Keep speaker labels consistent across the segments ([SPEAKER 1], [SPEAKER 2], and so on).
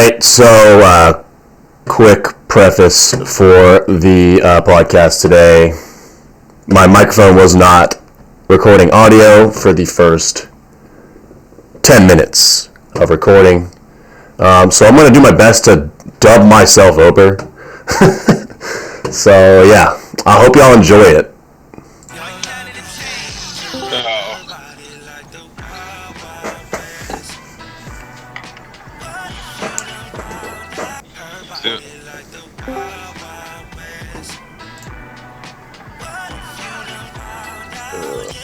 [SPEAKER 1] right, so quick preface for the podcast today. My microphone was not recording audio for the first 10 minutes of recording. So I'm going to do my best to dub myself over. So yeah, I hope y'all enjoy it.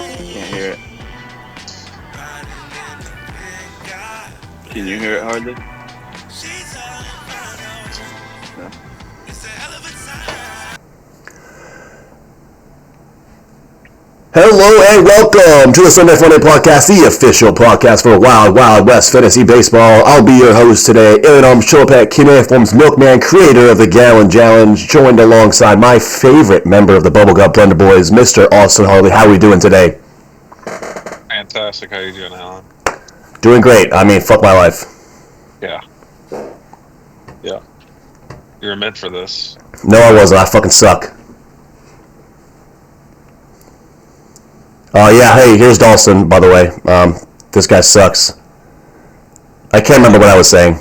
[SPEAKER 2] Can't hear it. Can you hear it hardly? No.
[SPEAKER 1] Hello and welcome to the Sunday Funday podcast, the official podcast for Wild Wild West Fantasy Baseball. I'll be your host today, Illinam Chilpet, Kineiform's Milkman, creator of the Gallon Challenge, joined alongside my favorite member of the Bubblegut Blender Boys, Mr. Austin Harley. How are we doing today?
[SPEAKER 3] Fantastic. How you doing, Alan?
[SPEAKER 1] Doing great. I mean, fuck my life.
[SPEAKER 3] Yeah. You were meant for this.
[SPEAKER 1] No, I wasn't. I fucking suck. Yeah, hey, here's Dawson, by the way. This guy sucks. I can't remember what I was saying.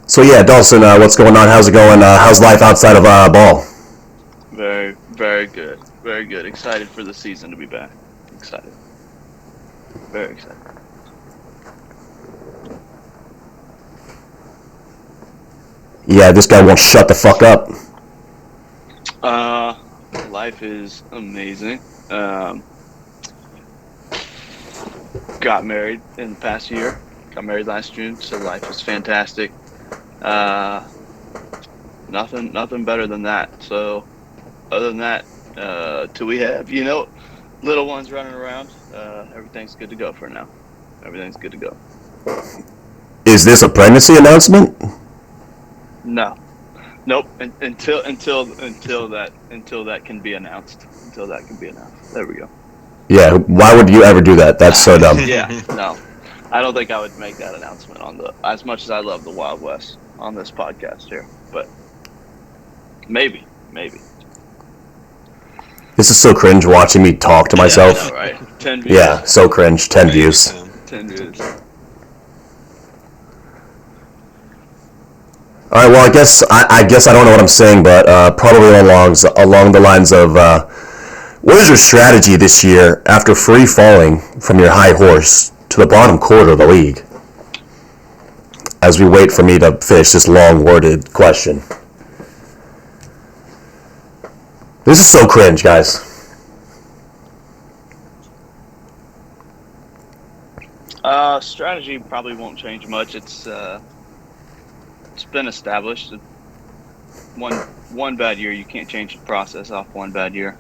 [SPEAKER 1] So yeah, Dawson, what's going on? How's it going? How's life outside of ball?
[SPEAKER 2] Very, very good. Very good. Excited for the season to be back. Excited. Very excited.
[SPEAKER 1] Yeah, this guy won't shut the fuck up.
[SPEAKER 2] Life is amazing. Got married in the past year. Got married last June, so life is fantastic. Nothing better than that. So, other than that, till we have, little ones running around, everything's good to go for now. Everything's good to go.
[SPEAKER 1] Is this a pregnancy announcement?
[SPEAKER 2] No. Nope. Until that can be announced. Until that can be announced. There we go.
[SPEAKER 1] Yeah. Why would you ever do that? That's so dumb.
[SPEAKER 2] Yeah. No. I don't think I would make that announcement as much as I love the Wild West on this podcast here, but maybe.
[SPEAKER 1] This is so cringe watching me talk to myself.
[SPEAKER 2] Yeah, I know, right? 10 views.
[SPEAKER 1] Yeah, so cringe. 10 views.
[SPEAKER 2] 10 views.
[SPEAKER 1] All right. Well, I guess I don't know what I'm saying, but probably along the lines of what is your strategy this year after free falling from your high horse to the bottom quarter of the league? As we wait for me to finish this long-worded question. This is so cringe, guys.
[SPEAKER 2] Strategy probably won't change much. It's been established. One bad year, you can't change the process off one bad year.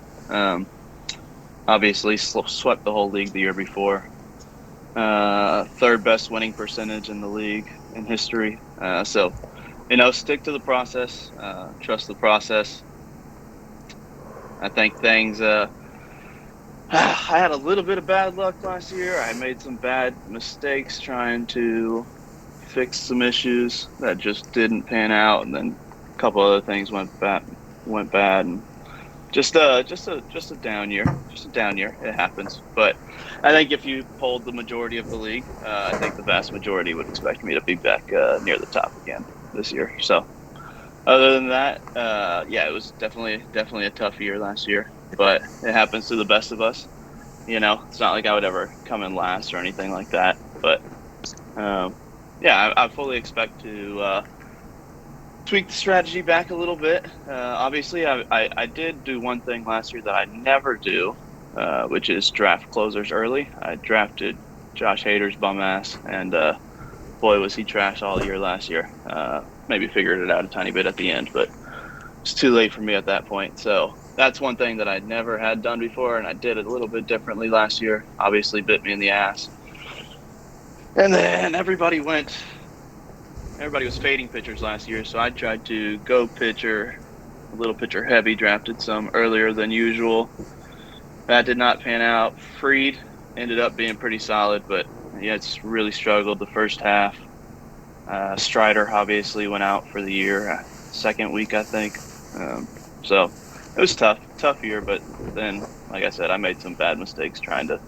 [SPEAKER 2] Obviously, swept the whole league the year before. Third best winning percentage in the league in history. So, stick to the process. Trust the process. I think things. I had a little bit of bad luck last year. I made some bad mistakes trying to fix some issues that just didn't pan out, and then a couple other things went bad, and just a down year. It happens. But I think if you polled the majority of the league, I think the vast majority would expect me to be back near the top again this year. So other than that, it was definitely a tough year last year, but it happens to the best of us. It's not like I would ever come in last or anything like that, but I fully expect to tweak the strategy back a little bit. Obviously, I did do one thing last year that I never do, which is draft closers early. I drafted Josh Hader's bum ass, and boy, was he trash all year last year. Maybe figured it out a tiny bit at the end, but it's too late for me at that point. So that's one thing that I never had done before, and I did it a little bit differently last year. Obviously, bit me in the ass. And then everybody was fading pitchers last year, so I tried to go pitcher, a little pitcher heavy, drafted some earlier than usual. That did not pan out. Fried ended up being pretty solid, but it's really struggled the first half. Strider obviously went out for the year, second week, I think. So it was tough year. But then, like I said, I made some bad mistakes trying to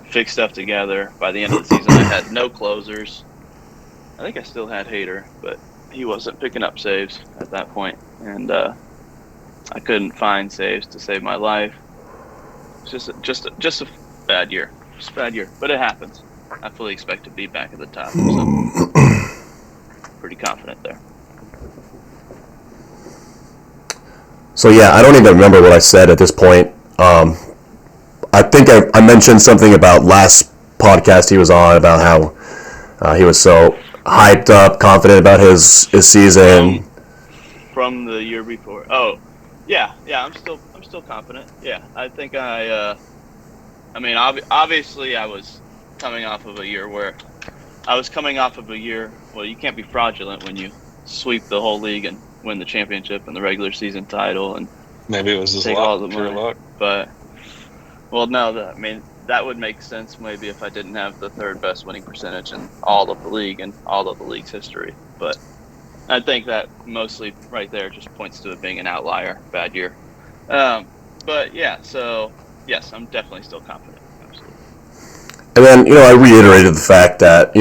[SPEAKER 2] fix stuff together. By the end of the season, I had no closers. I think I still had Hader, but he wasn't picking up saves at that point, and I couldn't find saves to save my life. It's just a bad year, but it happens. I fully expect to be back at the top, so pretty confident there.
[SPEAKER 1] So yeah, I don't even remember what I said at this point. I think I mentioned something about last podcast he was on about how he was so hyped up, confident about his season.
[SPEAKER 2] From the year before. Oh, yeah, I'm still confident. Yeah, I think obviously I was coming off of a year where well, you can't be fraudulent when you sweep the whole league and win the championship and the regular season title and
[SPEAKER 3] Maybe it was his
[SPEAKER 2] take
[SPEAKER 3] luck,
[SPEAKER 2] all the
[SPEAKER 3] pure
[SPEAKER 2] money.
[SPEAKER 3] luck.
[SPEAKER 2] But, well, no, that would make sense maybe if I didn't have the third best winning percentage in all of the league and all of the league's history. But I think that mostly right there just points to it being an outlier, bad year. But yeah, so yes, I'm definitely still confident. Absolutely.
[SPEAKER 1] And then, I reiterated the fact that,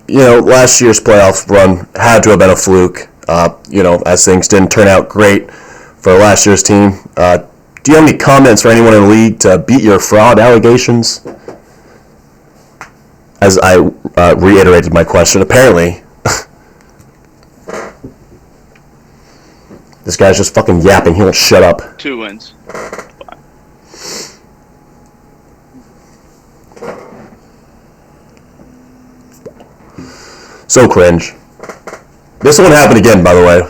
[SPEAKER 1] last year's playoff run had to have been a fluke, as things didn't turn out great for last year's team. Do you have any comments for anyone in the league to beat your fraud allegations? As I reiterated my question, apparently, this guy's just fucking yapping. He won't shut up.
[SPEAKER 2] 2 wins.
[SPEAKER 1] So cringe. This won't happen again, by the way.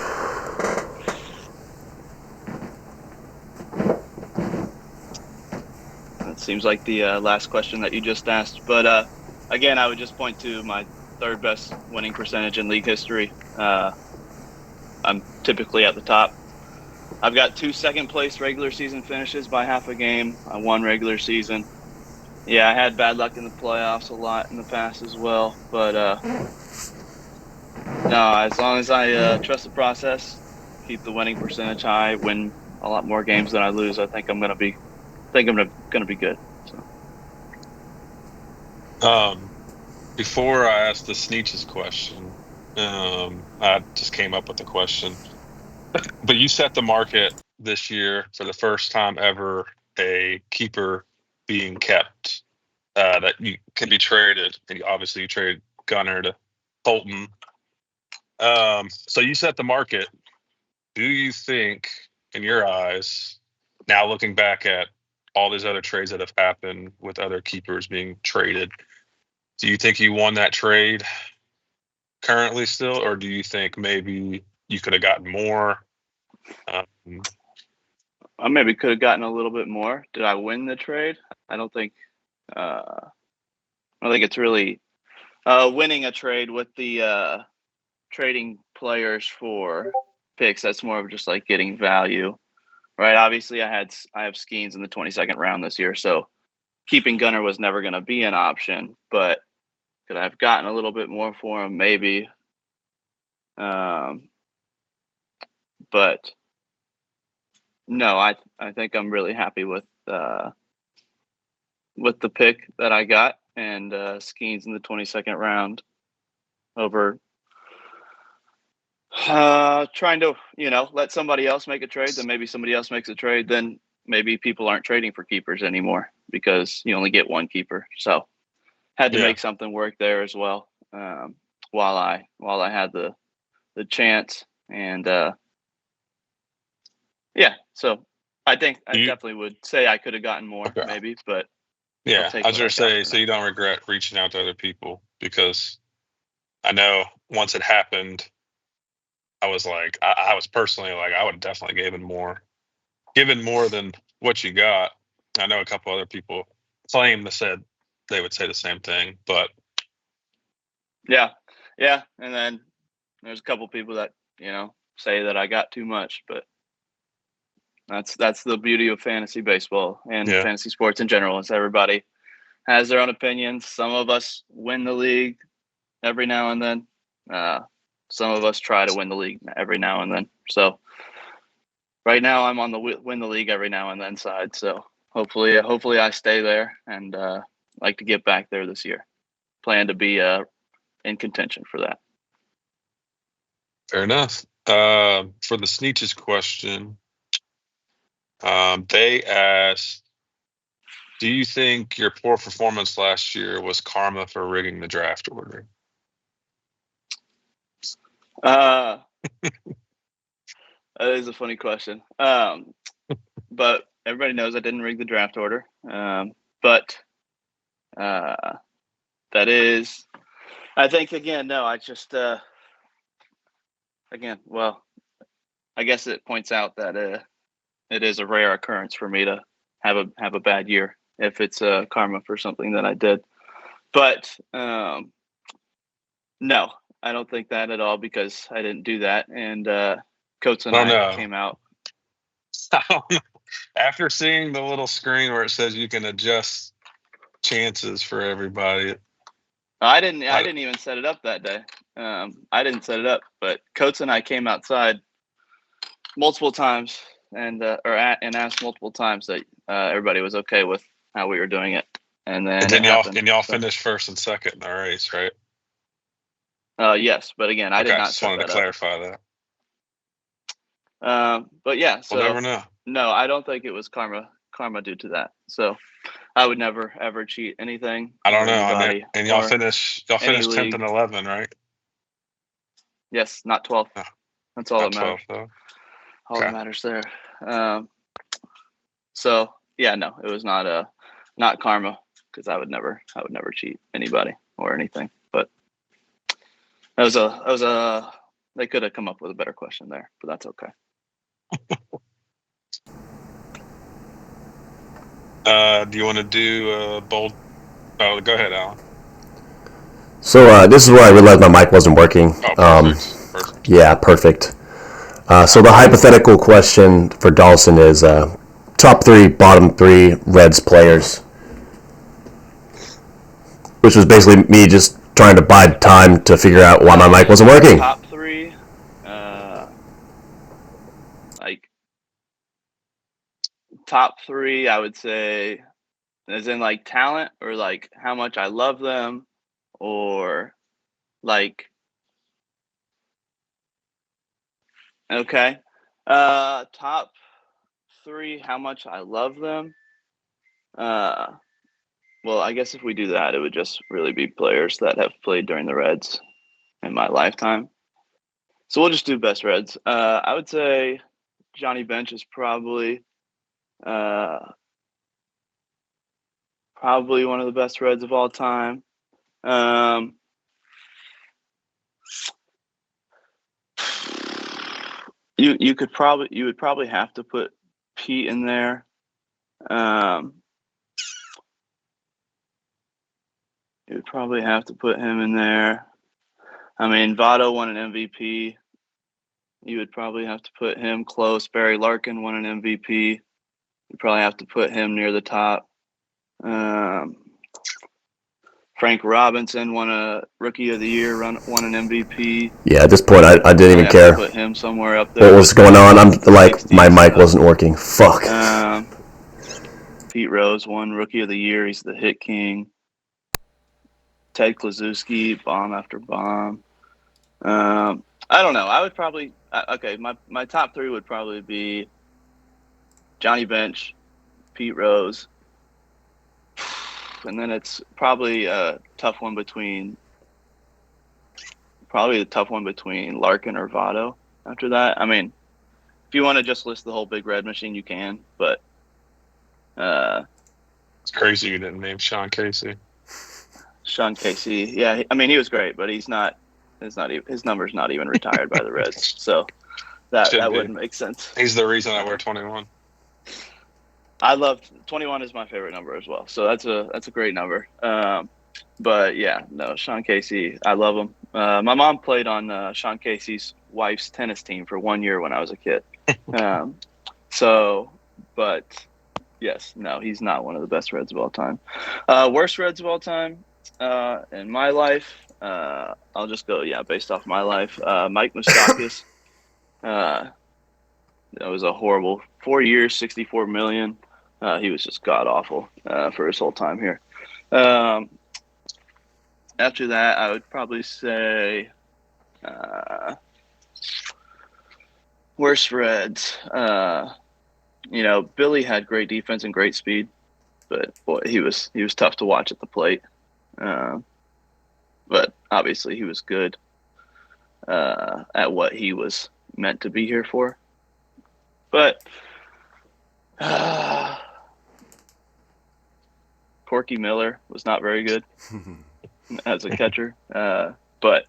[SPEAKER 2] That seems like the last question that you just asked. But again, I would just point to my third best winning percentage in league history. I'm typically at the top. I've got 2 second place regular season finishes by half a game. I won regular season. Yeah, I had bad luck in the playoffs a lot in the past as well. But no, as long as I trust the process, keep the winning percentage high, win a lot more games than I lose, I think I'm gonna be good. So.
[SPEAKER 3] Before I asked the Sneetch's question, I just came up with the question. But you set the market this year for the first time ever, a keeper being kept that you can be traded. And obviously, you traded Gunner to Holton. So you set the market. Do you think, in your eyes, now looking back at all these other trades that have happened with other keepers being traded, do you think you won that trade currently still, or do you think maybe you could have gotten more?
[SPEAKER 2] I maybe could have gotten a little bit more. Did I win the trade? I don't think it's really winning a trade with the trading players for picks. That's more of just like getting value, right? Obviously, I have Skeens in the 22nd round this year, so keeping Gunner was never going to be an option. But could I have gotten a little bit more for him? Maybe. But no, I think I'm really happy with the pick that I got and Skeens in the 22nd round over trying to let somebody else make a trade. Then maybe somebody else makes a trade. Then maybe people aren't trading for keepers anymore because you only get one keeper. So had to make something work there as well while I had the chance. And so I think I definitely would say I could have gotten more maybe, but
[SPEAKER 3] yeah, I was going to say, so you don't regret reaching out to other people, because I know once it happened, I was like, I was personally like, I would have definitely given more than what you got. I know a couple other people claim said they would say the same thing, but
[SPEAKER 2] yeah. And then there's a couple people that say that I got too much, but that's the beauty of fantasy baseball and fantasy sports in general. Is everybody has their own opinions. Some of us win the league every now and then. Some of us try to win the league every now and then. So right now I'm on the win the league every now and then side. So hopefully I stay there and like to get back there this year. Plan to be in contention for that.
[SPEAKER 3] Fair enough. For the Sneetches question, they asked, do you think your poor performance last year was karma for rigging the draft order?
[SPEAKER 2] That is a funny question. But everybody knows I didn't rig the draft order. But that is, I think, again, no, I just, again, well, I guess it points out that it is a rare occurrence for me to have a bad year if it's karma for something that I did. But no, I don't think that at all because I didn't do that. And Coates and I came out.
[SPEAKER 3] After seeing the little screen where it says you can adjust chances for everybody.
[SPEAKER 2] I didn't even set it up that day. I didn't set it up, but Coates and I came outside multiple times and asked multiple times that everybody was okay with how we were doing it. And then
[SPEAKER 3] y'all finished first and second in the race, right?
[SPEAKER 2] Yes, but again, I did not.
[SPEAKER 3] Just wanted to clarify
[SPEAKER 2] that. But yeah, so
[SPEAKER 3] we'll never know.
[SPEAKER 2] No, I don't think it was karma due to that. So I would never ever cheat anything.
[SPEAKER 3] I don't know. And y'all finished 10th and 11, right?
[SPEAKER 2] Yes, not 12th.
[SPEAKER 3] Oh,
[SPEAKER 2] that's all that matters.
[SPEAKER 3] 12,
[SPEAKER 2] all that matters there. So yeah, no, it was not karma because I would never cheat anybody or anything. But that was a they could have come up with a better question there, but that's okay.
[SPEAKER 3] Do you want to do bold? Oh, go ahead, Alan.
[SPEAKER 1] So this is where I realized my mic wasn't working.
[SPEAKER 3] Perfect.
[SPEAKER 1] Yeah, perfect. So the hypothetical question for Dawson is top 3, bottom 3 Reds players, which was basically me just trying to buy time to figure out why my mic wasn't working.
[SPEAKER 2] Top 3, like top 3, I would say, as in like talent or like how much I love them, or like. Okay. Top 3, how much I love them. Well, I guess if we do that, it would just really be players that have played during the Reds in my lifetime. So we'll just do best Reds. I would say Johnny Bench is probably one of the best Reds of all time. You would probably have to put Pete in there. You would probably have to put him in there. I mean, Votto won an MVP. You would probably have to put him close. Barry Larkin won an MVP. You probably have to put him near the top. Frank Robinson won a Rookie of the Year, won an MVP.
[SPEAKER 1] Yeah, at this point, I didn't even care.
[SPEAKER 2] Put him somewhere up there.
[SPEAKER 1] What was going on? I'm like, my mic wasn't working. Fuck.
[SPEAKER 2] Pete Rose won Rookie of the Year. He's the hit king. Ted Kluszewski, bomb after bomb. I don't know. I would probably my top 3 would probably be Johnny Bench, Pete Rose, and then it's probably a tough one between Larkin or Votto after that. I mean, if you want to just list the whole Big Red Machine, you can, but
[SPEAKER 3] it's crazy you didn't name Sean Casey.
[SPEAKER 2] Sean Casey, yeah, I mean, he was great, but his number's not even retired by the Reds, so that wouldn't make sense.
[SPEAKER 3] He's the reason I wear 21.
[SPEAKER 2] I love 21 is my favorite number as well, so that's a great number. But yeah, no, Sean Casey, I love him. My mom played on Sean Casey's wife's tennis team for 1 year when I was a kid. But Yes. No, he's not one of the best Reds of all time. Worst Reds of all time in my life. I'll just go, based off my life. Mike Moustakas. That was a horrible 4 years, $64 million. He was just god awful for his whole time here. After that, I would probably say worst Reds. Billy had great defense and great speed, but boy, he was tough to watch at the plate. But obviously, he was good at what he was meant to be here for. But Corky Miller was not very good as a catcher. But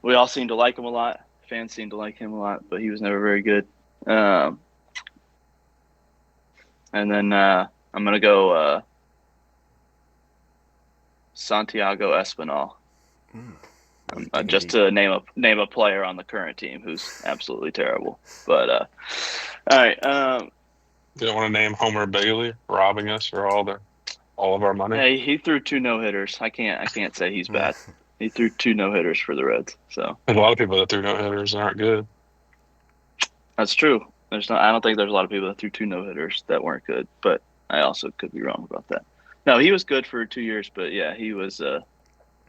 [SPEAKER 2] we all seemed to like him a lot. Fans seemed to like him a lot, but he was never very good. And then I'm going to go Santiago Espinal. Just to name a player on the current team who's absolutely terrible. But all right.
[SPEAKER 3] You don't want to name Homer Bailey robbing us for all of our money?
[SPEAKER 2] Hey, he threw 2 no-hitters. I can't say he's bad. He threw 2 no-hitters for the Reds. So
[SPEAKER 3] There's a lot of people that threw no-hitters and aren't good.
[SPEAKER 2] that's true. I don't think there's a lot of people that threw 2 no-hitters that weren't good, but I also could be wrong about that. No, he was good for 2 years, but yeah, he was a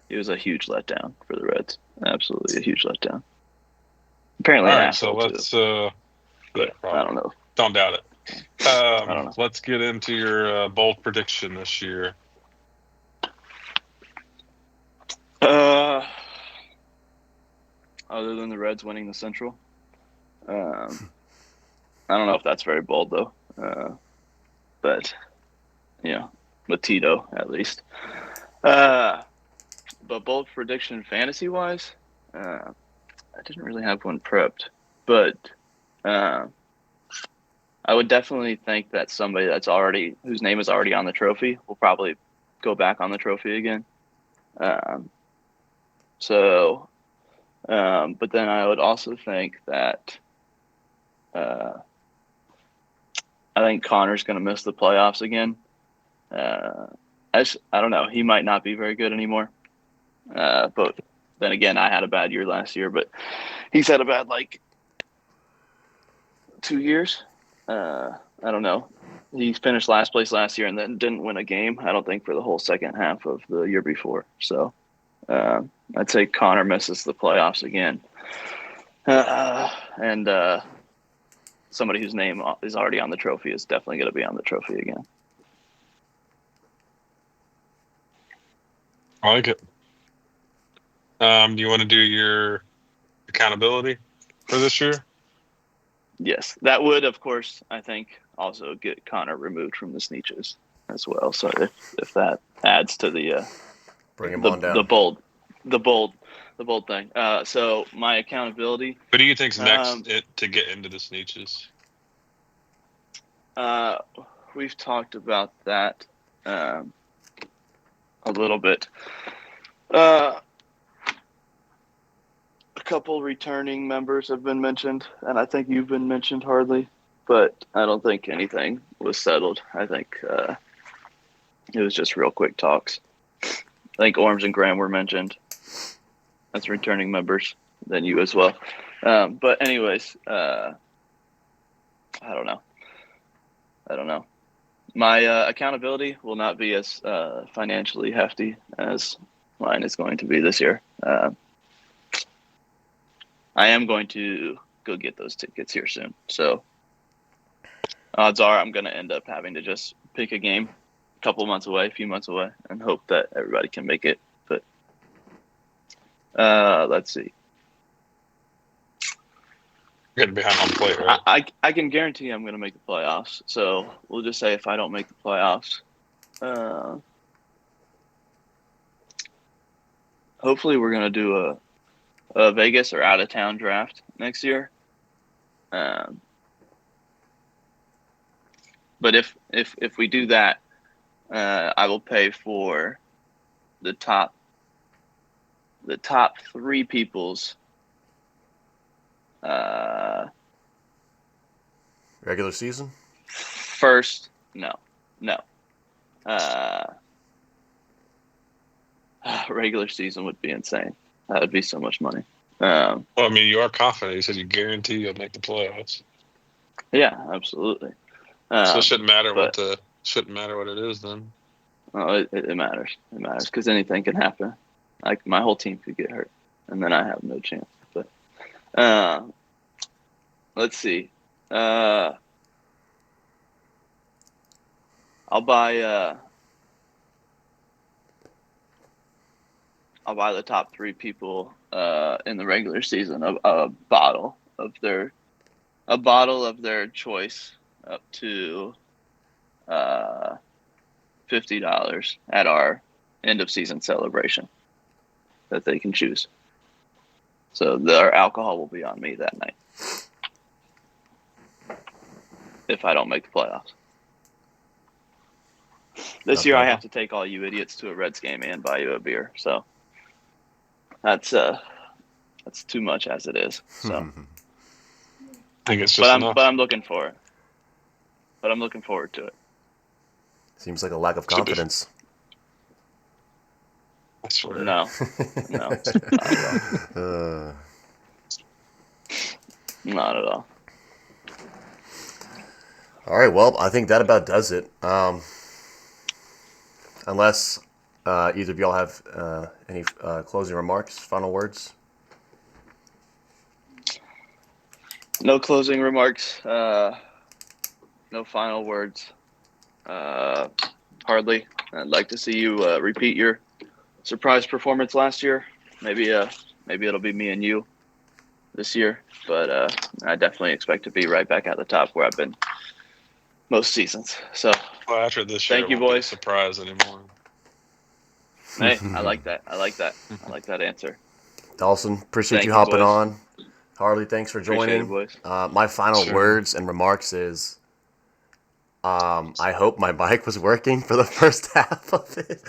[SPEAKER 2] huge letdown for the Reds. Absolutely a huge letdown. Apparently,
[SPEAKER 3] all right, so let's.
[SPEAKER 2] I don't know.
[SPEAKER 3] Don't doubt it.
[SPEAKER 2] I don't know.
[SPEAKER 3] Let's get into your bold prediction this year.
[SPEAKER 2] Other than the Reds winning the Central, I don't know if that's very bold though. But with Tito at least. But bold prediction fantasy wise, I didn't really have one prepped, but I would definitely think that somebody whose name is already on the trophy will probably go back on the trophy again. But then I would also think that I think Connor's going to miss the playoffs again. I don't know. He might not be very good anymore. But then again, I had a bad year last year, but he's had a bad 2 years. I don't know. He finished last place last year and then didn't win a game, I don't think, for the whole second half of the year before. So I'd say Connor misses the playoffs again. And somebody whose name is already on the trophy is definitely going to be on the trophy again.
[SPEAKER 3] I like it. Do you want to do your accountability for this year?
[SPEAKER 2] Yes, that would, of course, I think, also get Connor removed from the Sneetches as well. So if that adds to the
[SPEAKER 1] bring him on down.
[SPEAKER 2] the bold thing. So my accountability.
[SPEAKER 3] Who do you think's next to get into the Sneetches?
[SPEAKER 2] We've talked about that a little bit. A couple returning members have been mentioned, and I think you've been mentioned, Hardly, but I don't think anything was settled. I think it was just real quick talks. I think Orms and Graham were mentioned as returning members, then you as well. But anyways, I don't know. My accountability will not be as financially hefty as mine is going to be this year. I am going to go get those tickets here soon. So odds are I'm going to end up having to just pick a game a few months away, and hope that everybody can make it. But let's see.
[SPEAKER 3] You're getting behind home plate, right?
[SPEAKER 2] I can guarantee I'm going to make the playoffs. So we'll just say if I don't make the playoffs, hopefully we're going to do a Vegas or out of town draft next year. But if we do that, I will pay for the top 3 people's
[SPEAKER 1] regular season.
[SPEAKER 2] First, no. Regular season would be insane. That would be so much money.
[SPEAKER 3] Well, I mean, you are confident. You said you guarantee you'll make the playoffs.
[SPEAKER 2] Yeah, absolutely.
[SPEAKER 3] So it shouldn't matter
[SPEAKER 2] but-
[SPEAKER 3] what it is then.
[SPEAKER 2] Oh, it matters. It matters because anything can happen. Like my whole team could get hurt, and then I have no chance. But let's see. I'll buy the top 3 people in the regular season a bottle of their choice up to $50 at our end of season celebration that they can choose. So their alcohol will be on me that night if I don't make the playoffs. This year I have to take all you idiots to a Reds game and buy you a beer. So that's too much as it is. So
[SPEAKER 3] I think it's just enough.
[SPEAKER 2] But I'm looking for it. But I'm looking forward to it.
[SPEAKER 1] Seems like a lack of confidence.
[SPEAKER 3] I swear.
[SPEAKER 2] No. Not at all. Not at all.
[SPEAKER 1] All right, well, I think that about does it. Unless either of y'all have any closing remarks, final words?
[SPEAKER 2] No closing remarks. No final words. Hardly. I'd like to see you repeat your surprise performance last year. Maybe it'll be me and you this year. But I definitely expect to be right back at the top where I've been most seasons. So
[SPEAKER 3] Well, after this year,
[SPEAKER 2] thank you,
[SPEAKER 3] it won't be a
[SPEAKER 2] boys.
[SPEAKER 3] surprise anymore.
[SPEAKER 2] Hey, I like that. I like that answer.
[SPEAKER 1] Dawson, appreciate
[SPEAKER 2] Thank
[SPEAKER 1] you
[SPEAKER 2] you,
[SPEAKER 1] hopping
[SPEAKER 2] boys.
[SPEAKER 1] on. Harley, thanks for
[SPEAKER 2] Appreciate
[SPEAKER 1] joining.
[SPEAKER 2] it, boys.
[SPEAKER 1] My final
[SPEAKER 3] Sure.
[SPEAKER 1] words and remarks is I hope my mic was working for the first half of it.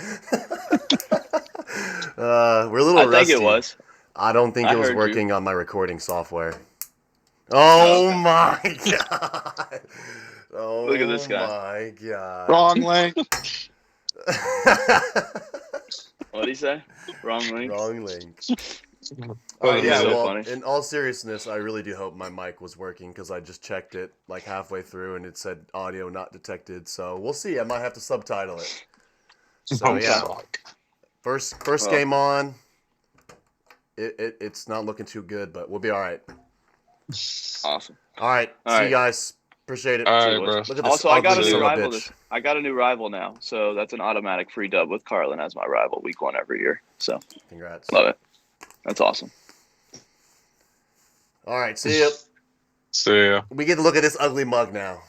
[SPEAKER 1] We're a little
[SPEAKER 2] I
[SPEAKER 1] rusty.
[SPEAKER 2] think it was.
[SPEAKER 1] I don't think
[SPEAKER 2] I
[SPEAKER 1] it was
[SPEAKER 2] heard you.
[SPEAKER 1] working on my recording software. Oh,
[SPEAKER 2] okay.
[SPEAKER 1] my God. Oh,
[SPEAKER 2] Look at this guy.
[SPEAKER 1] my God.
[SPEAKER 4] Wrong link.
[SPEAKER 2] What'd he say? Wrong link.
[SPEAKER 1] Wrong link.
[SPEAKER 3] Well,
[SPEAKER 1] All right, yeah,
[SPEAKER 2] so
[SPEAKER 1] well,
[SPEAKER 2] funny.
[SPEAKER 1] in all seriousness, I really do hope my mic was working because I just checked it like halfway through and it said audio not detected. So we'll see. I might have to subtitle it. So yeah, first
[SPEAKER 2] Well.
[SPEAKER 1] game on. It's not looking too good, but we'll be all right.
[SPEAKER 2] Awesome.
[SPEAKER 1] All right,
[SPEAKER 2] All
[SPEAKER 1] see
[SPEAKER 2] right.
[SPEAKER 1] you guys. Appreciate it.
[SPEAKER 3] All
[SPEAKER 2] See
[SPEAKER 3] right,
[SPEAKER 2] you,
[SPEAKER 3] bro.
[SPEAKER 2] boys.
[SPEAKER 1] Look at this
[SPEAKER 2] Also, I got a
[SPEAKER 1] ugly
[SPEAKER 2] new
[SPEAKER 1] son of a
[SPEAKER 2] rival.
[SPEAKER 1] bitch.
[SPEAKER 2] I got a new rival now, so that's an automatic free dub with Carlin as my rival week 1 every year. So
[SPEAKER 1] Congrats.
[SPEAKER 2] love it. That's awesome.
[SPEAKER 1] All right, see ya.
[SPEAKER 3] See ya.
[SPEAKER 1] We get to look at this ugly mug now.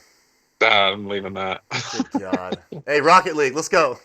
[SPEAKER 3] I'm leaving that.
[SPEAKER 1] Good God. Hey, Rocket League, let's go.